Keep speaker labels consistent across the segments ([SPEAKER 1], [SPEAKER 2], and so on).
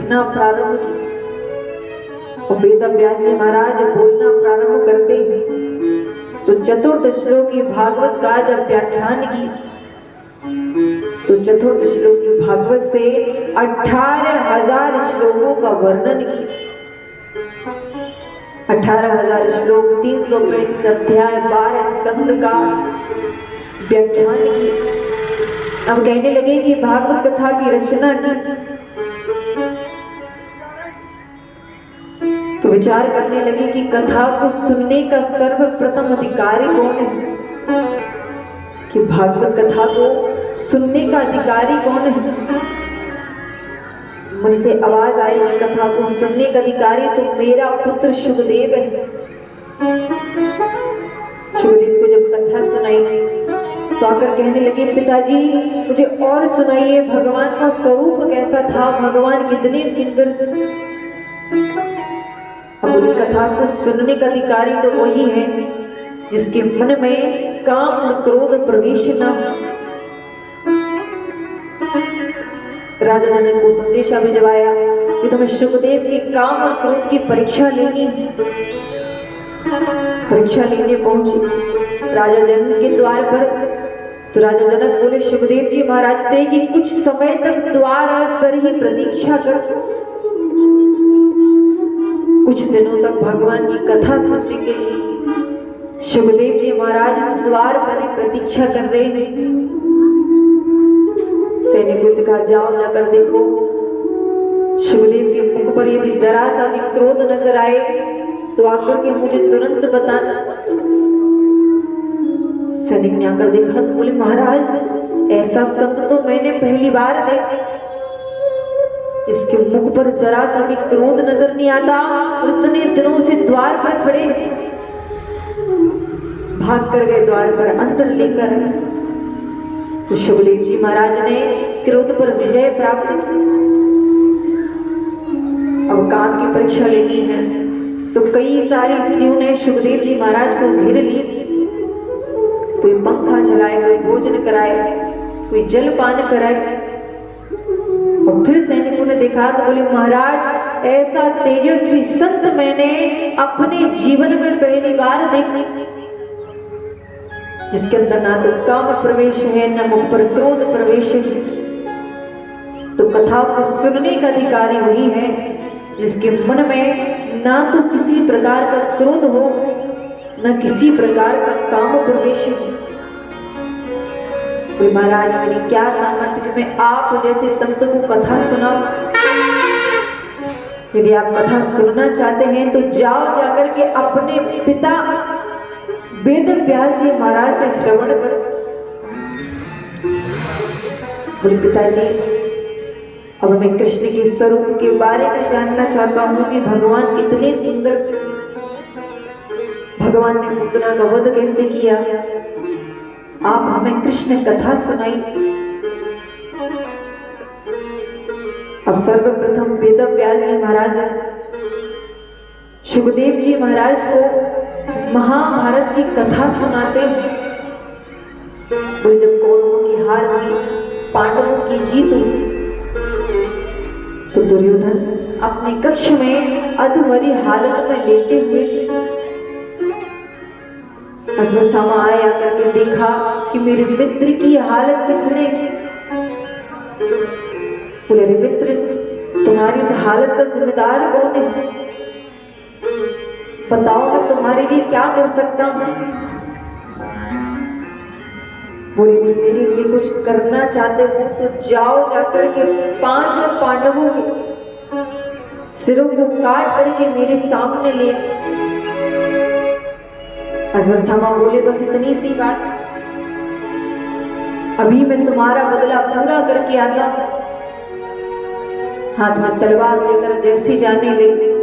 [SPEAKER 1] लिखना प्रारंभ किया और वेद व्यास जी महाराज बोलना प्रारंभ करते हैं तो चतुर्थ श्लोकी भागवत का जब व्याख्यान की तो चतुर्थ श्लोकी भागवत से 18,000 श्लोकों का वर्णन किया। 18,000 श्लोक, 335 अध्याय, 12 स्कंद का व्याख्यान किया। अब कहने लगे कि भागवत कथा की रचना की तो विचार करने लगे कि कथा को सुनने का सर्वप्रथम अधिकारी कौन है, कि भागवत कथा को सुनने का अधिकारी कौन है। मन से आवाज आई कि कथा को सुनने का अधिकारी तो मेरा पुत्र शुकदेव है। शुकदेव को जब कथा सुनाई तो आकर कहने लगे पिताजी मुझे और सुनाइए, भगवान का स्वरूप कैसा था, भगवान कितने सुंदर। अब उस कथा को सुनने का अधिकारी तो वही है जिसके मन में काम क्रोध प्रवेश न हो। राजा जनक को संदेशा भिजवाया कि तुम्हें शुकदेव के काम और क्रोध की परीक्षा लेनी है। परीक्षा लेने पहुंचे राजा जनक के द्वार पर तो राजा जनक बोले शुकदेव जी महाराज से कि कुछ समय तक द्वार पर ही प्रतीक्षा कर, कुछ दिनों तक भगवान की कथा सुनने के लिए शुकदेव जी महाराज द्वार पर ही प्रतीक्षा कर रहे हैं। सैनिकों से कहा जाओ जाकर देखो, शुकदेव के मुख पर यदि जरा सा भी क्रोध नजर आए तो आकर के मुझे तुरंत बताना। सैनिक ने आकर देखा तो बोले महाराज ऐसा संत तो मैंने पहली बार देखा, इसके मुख पर जरा सा भी क्रोध नजर नहीं आता और इतने दिनों से द्वार पर खड़े। भाग कर गए द्वार पर, अंदर लेकर तो शुकदेव जी महाराज ने क्रोध पर विजय प्राप्त की। अब काम की परीक्षा लेनी है तो कई सारी स्त्रियों ने शुकदेव जी महाराज को घेर ली। कोई पंखा चलाए, कोई भोजन कराए, कोई जलपान कराए। और फिर सैनिकों ने देखा तो बोले महाराज ऐसा तेजस्वी संत मैंने अपने जीवन में पहली बार देखी, जिसके अंदर ना तो काम प्रवेश है ना मुख पर क्रोध प्रवेश है। तो कथा को सुनने का अधिकारी वही है जिसके मन में ना तो किसी प्रकार का क्रोध हो ना किसी प्रकार का काम प्रवेश हो। महाराज मेरी क्या सामर्थ्य कि मैं आप जैसे संत को कथा सुनाऊं। यदि आप कथा सुनना चाहते हैं तो जाओ जाकर के अपने पिता वेद व्यास जी महाराज से श्रवण करो। बोले पिताजी अब मैं कृष्ण के स्वरूप के बारे में जानना चाहता हूँ कि भगवान कितने सुंदर, भगवान ने पूतना का वध कैसे किया, आप हमें कृष्ण कथा सुनाई। अब सर्वप्रथम वेद व्यास जी महाराज शुकदेव जी महाराज को महाभारत की कथा सुनाते हैं। तो जब कौरवों की हार हुई, पांडवों की जीत हुई तो दुर्योधन अपने कक्ष में अधमरी हालत में लेटे हुए थे। अश्वत्थामा आया करके देखा कि मेरे मित्र की हालत किसने की। बोले मित्र तुम्हारी इस हालत का जिम्मेदार कौन है, बताओ मैं तुम्हारे लिए क्या कर सकता हूँ। बोले मेरे लिए कुछ करना चाहते हो तो जाओ जाकर के 5 पांडवों के सिरों को काट करके मेरे सामने ले। अश्वत्थामा बोले बस इतनी सी बात, अभी मैं तुम्हारा बदला पूरा करके आता हूं। हाथ में तलवार लेकर जैसी जाने लगी,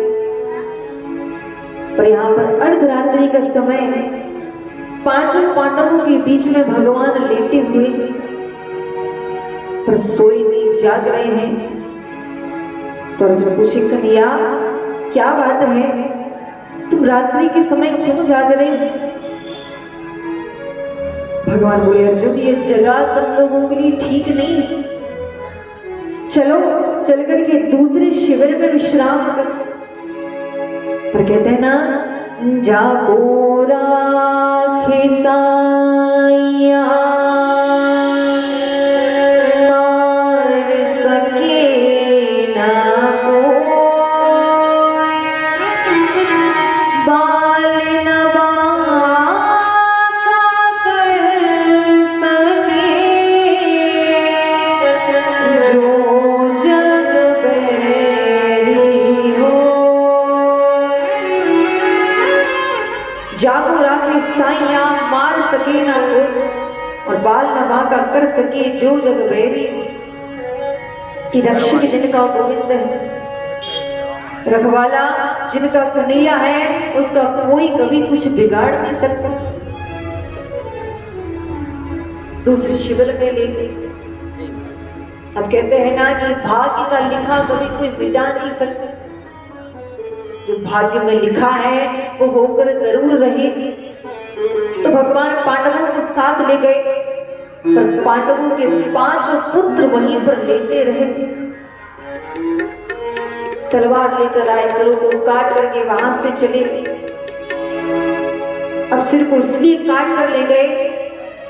[SPEAKER 1] पर यहाँ पर अर्धरात्रि का समय है। 5 पांडवों के बीच में भगवान लेटे हुए पर सोए नहीं, जाग रहे हैं। तो अर्जुन पूछे कन्हैया क्या बात है, तुम रात्रि के समय क्यों जाग रहे हो। भगवान बोले अर्जुन ये जगह तुम लोगों के लिए ठीक नहीं, चलो चल करके दूसरे शिविर में विश्राम कर। पर कहते हैं ना, जागो राखे साइया मार सके ना कोई, बाल नवा का कर सके जो जग बैरी हो। जागो राखे साइया मार सके ना कोई, और बाल नवा का कर सके जो जग बैरी। कि रक्षक जिनका गोविंद है, रखवाला जिनका कन्हैया है, उसका कोई कभी कुछ बिगाड़ नहीं सकता। दूसरे शिविर में ले गए। अब कहते हैं ना कि भाग्य का लिखा कभी कोई मिटा नहीं सकता। जो भाग्य में लिखा है वो होकर जरूर रहेगी। तो भगवान पांडवों को साथ ले गए, पर पांडवों के 5 पुत्र वहीं पर लेटे रहे। तलवार लेकर आए, सिरों को काट करके वहां से चले गए। अब सिर को इसलिए काट कर ले गए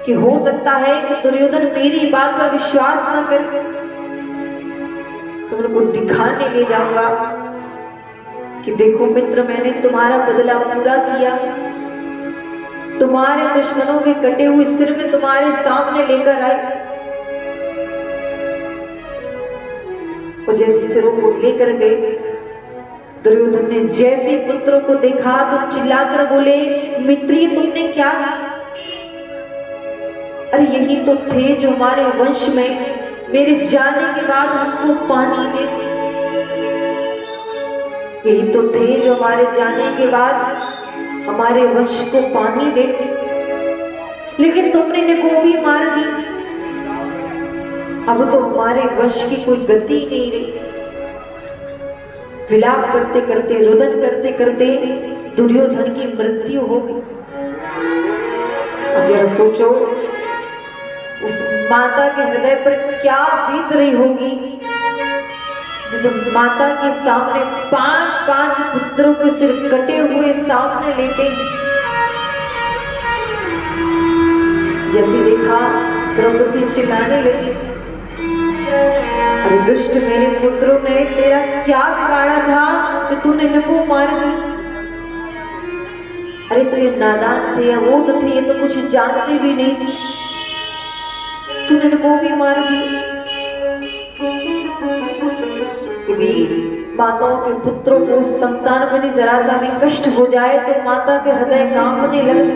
[SPEAKER 1] कि हो सकता है कि दुर्योधन मेरी बात पर विश्वास न करे, तो उनको दिखाने ले जाऊंगा कि देखो मित्र, मैंने तुम्हारा बदला पूरा किया। तुम्हारे दुश्मनों के कटे हुए सिर में तुम्हारे सामने लेकर आए। और जैसे सिरों को लेकर गए, दुर्योधन ने जैसे पुत्रों को देखा तो चिल्लाकर बोले, मित्र ये तुमने क्या किया? अरे यही तो थे जो हमारे वंश में मेरे जाने के बाद हमको पानी देते। यही तो थे जो हमारे जाने के बाद हमारे वंश को पानी देते, लेकिन तुमने इनको भी मार दी। अब तो हमारे वंश की कोई गति नहीं रही। विलाप करते करते, रुदन करते करते दुर्योधन की मृत्यु हो गई। अब जरा सोचो उस माता के हृदय पर क्या बीत रही होगी, जिस माता के सामने 5 पुत्रों के सिर कटे हुए सामने लेटे। जैसे देखा द्रौपदी चिल्लाने लगी, अरे दुष्ट मेरे पुत्रों ने तेरा क्या बिगाड़ा था कि तूने इनको मार दी? अरे तो ये नादान थे, अबोध थे, ये तो कुछ जानते भी नहीं थे, तूने इनको भी मार दी। माताओं के पुत्रों को संतान में जरा सा भी कष्ट हो जाए तो माता के हृदय कांपने लगते,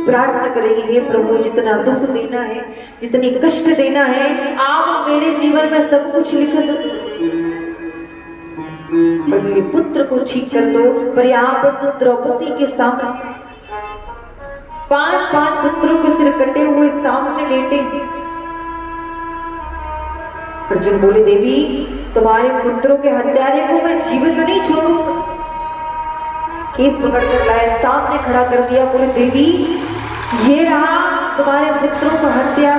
[SPEAKER 1] प्रार्थना करेगी, हे प्रभु जितना दुख देना है, जितनी कष्ट देना है, आप मेरे जीवन में सब कुछ लिख दो, पर मेरे पुत्र को ठीक कर दो। पर यहाँ पर तो द्रौपदी के सामने 5 पुत्रों के सिर कटे हुए सामने लेटे। अर्जुन बोले, देवी तुम्हारे पुत्रों के हत्यारे को मैं जीवित नहीं छोड़ूंगा। केस पकड़ कर लाए, सामने खड़ा कर दिया। बोले, देवी ये रहा तुम्हारे पुत्रों का हत्या।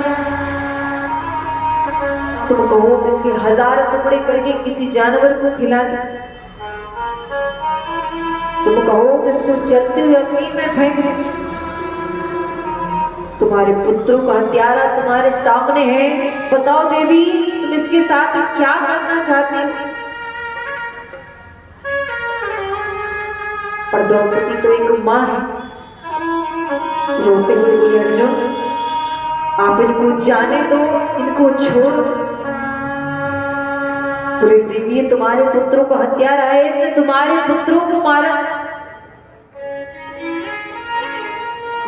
[SPEAKER 1] तुम कहो तो इसके 1000 टुकड़े करके किसी जानवर को खिला दे, तुम कहो तो इसको जलते हुए अग्नि में फेंक दे। तुम्हारे पुत्रों का हत्यारा तुम्हारे सामने है, बताओ देवी तुम इसके साथ क्या करना चाहती हो? पर द्रौपदी तो एक माँ है। रोते हुए बोले, अर्जुन आप इनको जाने दो, इनको छोड़ो। बोले, देवी ये तुम्हारे पुत्रों का हत्यारा है, इसने तुम्हारे पुत्रों को मारा,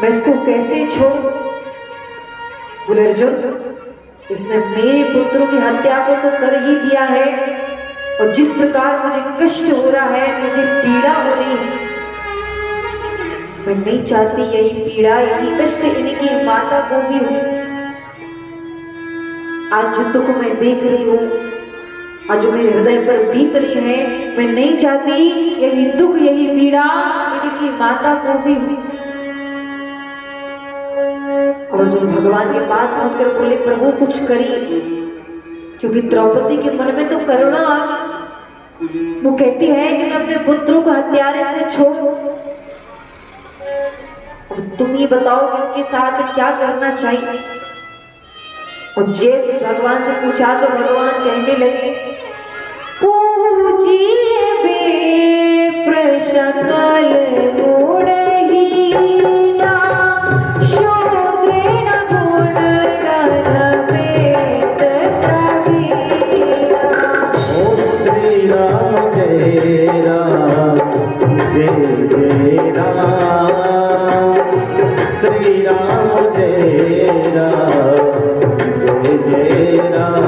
[SPEAKER 1] मैं इसको कैसे छोड़ूं? बोले, अर्जुन इसने मेरे पुत्रों की हत्या को तो कर ही दिया है, और जिस प्रकार मुझे कष्ट हो रहा है, मुझे पीड़ा हो रही है, मैं नहीं चाहती यही पीड़ा, यही कष्ट इनकी माता को भी हो। आज जो दुख मैं देख रही हूँ, आज जो मेरे हृदय पर बीत रही है, मैं नहीं चाहती यही दुख, यही पीड़ा इनकी माता को भी हो। और जो भगवान के पास पहुंचकर बोले, प्रभु कुछ करिए। क्योंकि द्रौपदी के मन में तो करुणा आ गई। वो कहती है कि मैं अपने पुत्रों को हत्यारे में छोड़ूं। अब तुम ये बताओ कि इसके साथ क्या करना चाहिए। और जैसे भगवान से पूछा तो भगवान कहने लगे, पूजिए विप्र सकल गुणहीना, शूद्रेण गुणगण वेद प्रवीणा।
[SPEAKER 2] ओम श्री राम जय राम जय जय राम, श्री राम जय राम जय जय राम।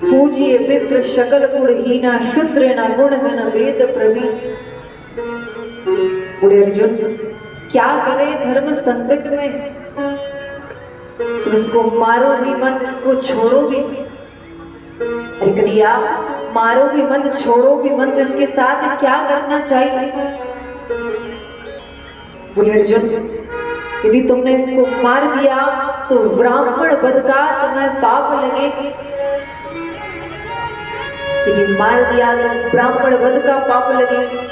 [SPEAKER 1] पूजिए विप्र सकल गुणहीना, शूद्रेण गुणगण वेद प्रवीण। बूढ़े अर्जुन क्या करे धर्म संकट में, तो इसको मारो भी मत, इसको छोड़ो भी। अरे कन्हैया मारो भी मत, छोड़ो भी मत, तो इसके साथ क्या करना चाहिए। बूढ़े अर्जुन यदि तुमने इसको मार दिया तो ब्राह्मण वध का तुम्हें पाप लगेगी। यदि मार दिया तो ब्राह्मण वध का पाप लगेगा।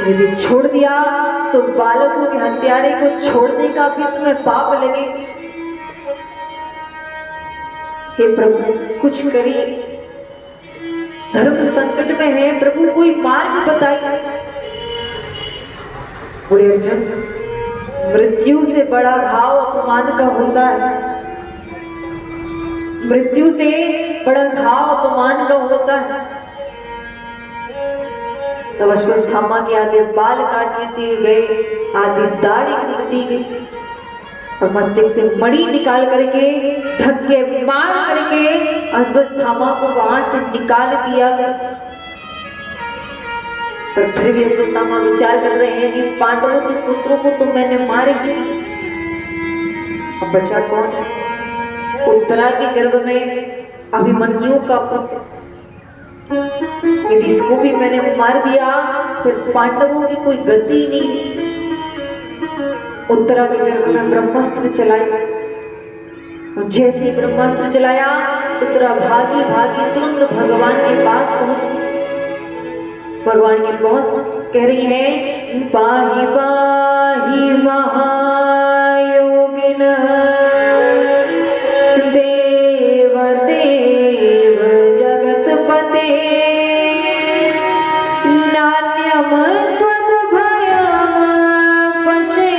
[SPEAKER 1] यदि छोड़ दिया तो बालकों के हत्यारे को छोड़ने का भी तुम्हें पाप लगेगा। हे प्रभु कुछ करिए, धर्म संकट में है प्रभु, कोई मार्ग बताइए। बोले अर्जुन मृत्यु से बड़ा घाव अपमान का होता है, मृत्यु से बड़ा घाव अपमान का होता है। तब अश्वत्थामा के आधे बाल काट दिए गए, आधी दाढ़ी काट दी गई और मस्तिष्क से मणि निकाल करके धक्के मार करके अश्वत्थामा को वहां से निकाल दिया गया। पर फिर भी अश्वत्थामा विचार कर रहे हैं कि पांडवों के पुत्रों को तो मैंने मारे ही नहीं, अब बचा कौन। उत्तरा के गर्भ में अभिमन्यु का पुत्र, यदि इसको भी मैंने मार दिया फिर पांडवों की कोई गति नहीं। उत्तरा के गर्भ में ब्रह्मास्त्र चलाया और जैसे ही ब्रह्मास्त्र चलाया उत्तरा भागी भागी तुरंत भगवान के पास पहुंची। भगवान की पहुंच कह रही है, पाहि पाहि महायोगिन देव देव जगतपते, नान्यम त्वद्भयम पश्ये,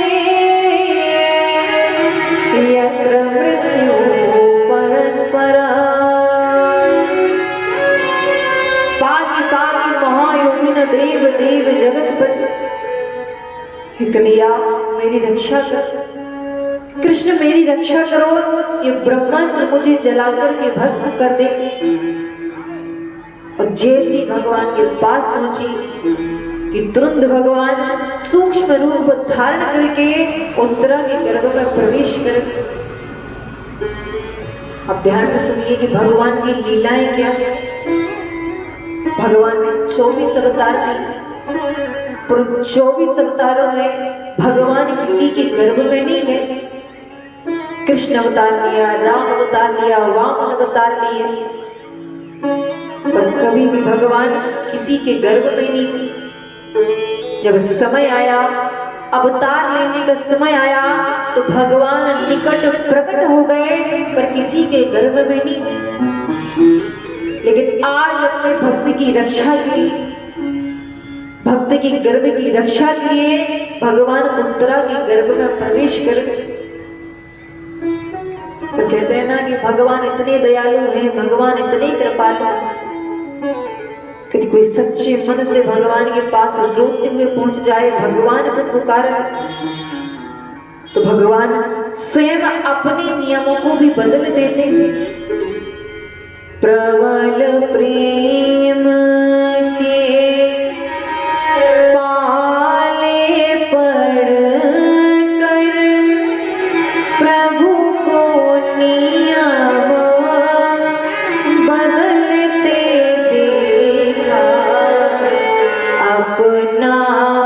[SPEAKER 1] यत्र मृत्यु परस्परा। पाहि पाहि महायोगिन देव देव जगतपते, कन्हैया मेरी रक्षा कर, कृष्ण मेरी रक्षा करो, ये ब्रह्मास्त्र मुझे जलाकर के भस्म कर दे। और जैसी भगवान के पास पहुंची कि तुरंत भगवान सूक्ष्म रूप धारण करके उत्तरा के गर्भ में प्रवेश कर। अब ध्यान से सुनिए कि भगवान की लीलाएं क्या। भगवान ने 24 अवतार लिए, पर 24 अवतारों में भगवान किसी के गर्भ में नहीं है। कृष्ण अवतार लिया, राम अवतार लिया, वामन अवतार लिया, पर कभी भी भगवान किसी के गर्भ में नहीं। जब समय आया अवतार लेने का समय आया तो भगवान निकट प्रकट हो गए, पर किसी के गर्भ में नहीं। लेकिन आज अपने भक्त की रक्षा के लिए, भक्त की गर्भ की रक्षा के लिए भगवान उत्तरा के गर्भ में प्रवेश कर। तो कहते हैं ना कि भगवान इतने दयालु हैं, भगवान इतने कृपालु हैं। यदि कोई सच्चे मन से भगवान के पास रोते हुए पहुंच जाए, भगवान को पुकारे, तो भगवान स्वयं अपने नियमों को भी बदल देते हैं। प्रबल प्रेम के पाले पड़ कर प्रभु को नियम बदलते देखा, अपना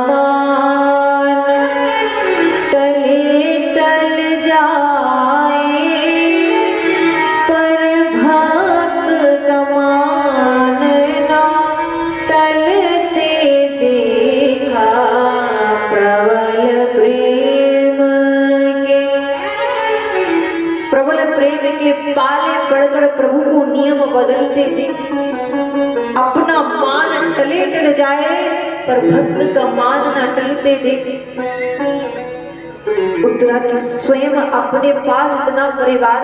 [SPEAKER 1] मान टले टल जाए, पर भक्त का मान ना टलते देखा। प्रबल प्रेम के पाले पड़कर प्रभु को नियम बदलते थे। अपना मान टले टल जाए, पर भक्त का मान न टलते देखे। उत्तरा की स्वयं अपने पास इतना परिवार,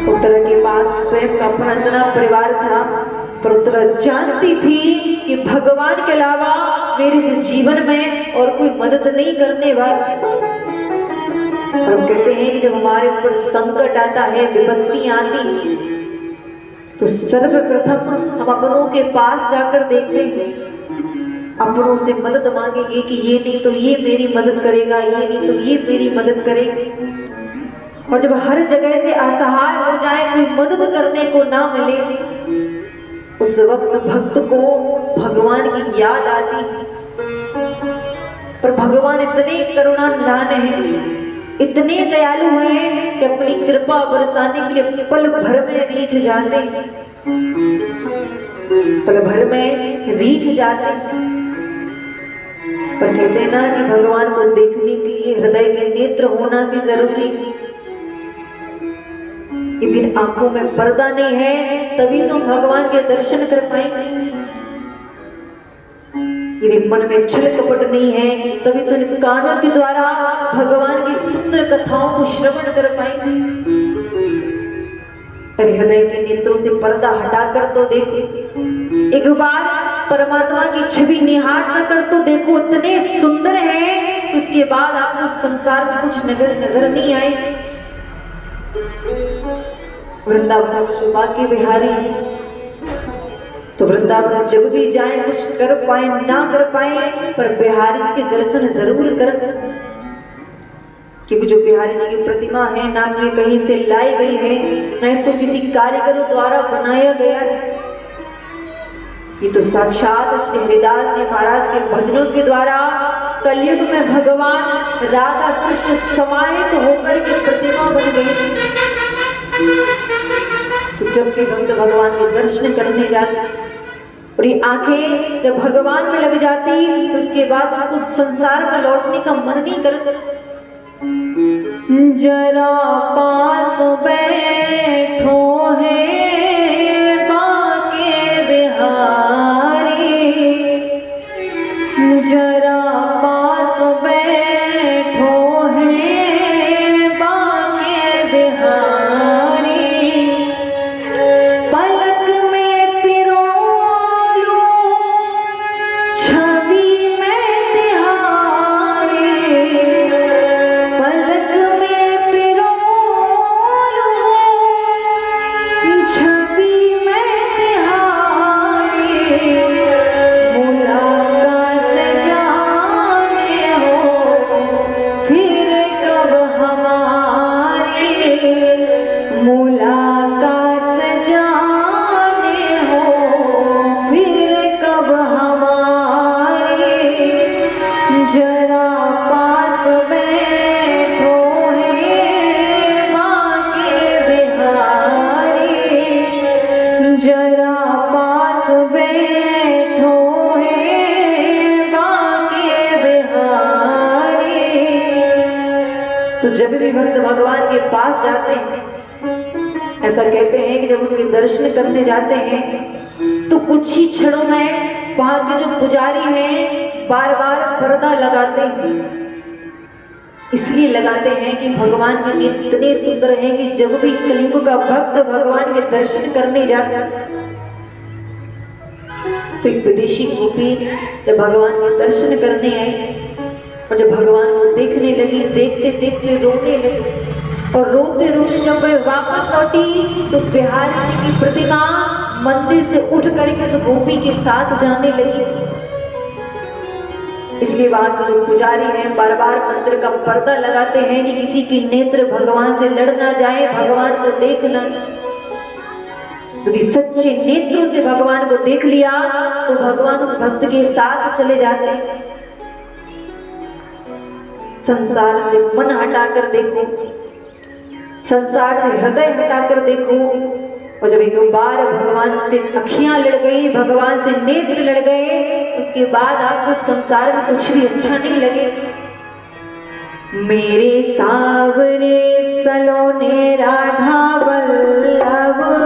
[SPEAKER 1] उत्तरा के पास स्वयं का अपना इतना परिवार था, पर उत्तरा जानती थी कि भगवान के अलावा मेरे इस जीवन में और कोई मदद नहीं करने वाला। और हम कहते हैं कि जब हमारे ऊपर संकट आता है, विपत्ति आती, तो सर्वप्रथम हम अपनों के पास जाकर देखते हैं, अपनों से मदद मांगेंगे कि ये नहीं तो ये मेरी मदद करेगा, ये नहीं तो ये मेरी मदद करेगा। और जब हर जगह से असहाय हो जाए, कोई मदद करने को ना मिले, उस वक्त भक्त को भगवान की याद आती। पर भगवान इतने करुणा निधान हैं, इतने दयालु हैं कि अपनी कृपा बरसाने के लिए पल भर में रीझ जाते, पल भर में रीझ जाते। पर कहते हैं ना कि भगवान को देखने के लिए हृदय के नेत्र होना भी जरूरी है। यदि आंखों में पर्दा नहीं है, तभी तो भगवान के दर्शन कर पाएंगे। यदि मन में छल कपट नहीं है, तभी तो इन कानों के द्वारा भगवान की सुंदर कथाओं को श्रवण कर पाएंगे। अरे हृदय के नेत्रों से पर्दा हटाकर तो देखो, एक बार परमात्मा की छवि निहार कर तो देखो, इतने सुंदर है, उसके बाद आपको संसार में कुछ नजर नहीं आए। वृंदावन जो बाकी बिहारी है, तो वृंदावन जब भी जाए, कुछ कर पाए ना कर पाए, पर बिहारी के दर्शन जरूर कर। क्योंकि जो बिहारी जी की प्रतिमा है, ना तो ये कहीं से लाई गई है, ना इसको किसी कारीगरों द्वारा बनाया गया है। ये तो साक्षात श्री हरिदास जी महाराज के भजनों के द्वारा कलयुग में भगवान राधा कृष्ण समाहित होकर के प्रतिमा बन गई थी। तो जब भी भक्त भगवान के दर्शन करने जाते और ये आंखें जब भगवान में लग जाती, तो उसके बाद उसको संसार में लौटने का मन नहीं करता। जरा पास बैठो है बाके बिहारी, जरा पास बैठो है बाके बिहारी, पलक में पिरो लो छवि में तिहारी, पलक में पिरो लो भगवान के पास जाते हैं, ऐसा कहते हैं कि जब उनके दर्शन करने जाते हैं तो कुछ ही क्षणों में वहां के जो पुजारी हैं बार बार पर्दा लगाते हैं। इसलिए लगाते हैं कि भगवान के नेत्र इतने सुंदर हैं कि जब भी कलियुग का भक्त भगवान के दर्शन करने जाता है तो एक विदेशी गोपी जब भगवान के दर्शन करने आई और जब भगवान को देखने लगी, देखते देखते रोने लगी और रोते रोते जब वह वापस लौटी तो बिहारी जी की प्रतिमा मंदिर से उठ करके उस गोपी के साथ जाने लगी। इसलिए वहां के जो पुजारी हैं बार बार मंदिर का पर्दा लगाते हैं कि किसी की नेत्र भगवान से लड़ ना जाए, भगवान को देख ना। यदि सच्चे नेत्रों से भगवान को देख लिया तो भगवान उस भक्त के साथ चले जाते हैं। संसार से मन हटाकर देखो, संसार से हृदय हटाकर देखो, और जब एक बार भगवान से अखियां लड़ गई, भगवान से नेत्र लड़ गए, उसके बाद आपको संसार में कुछ भी अच्छा नहीं लगे। मेरे सावरे सलोने राधा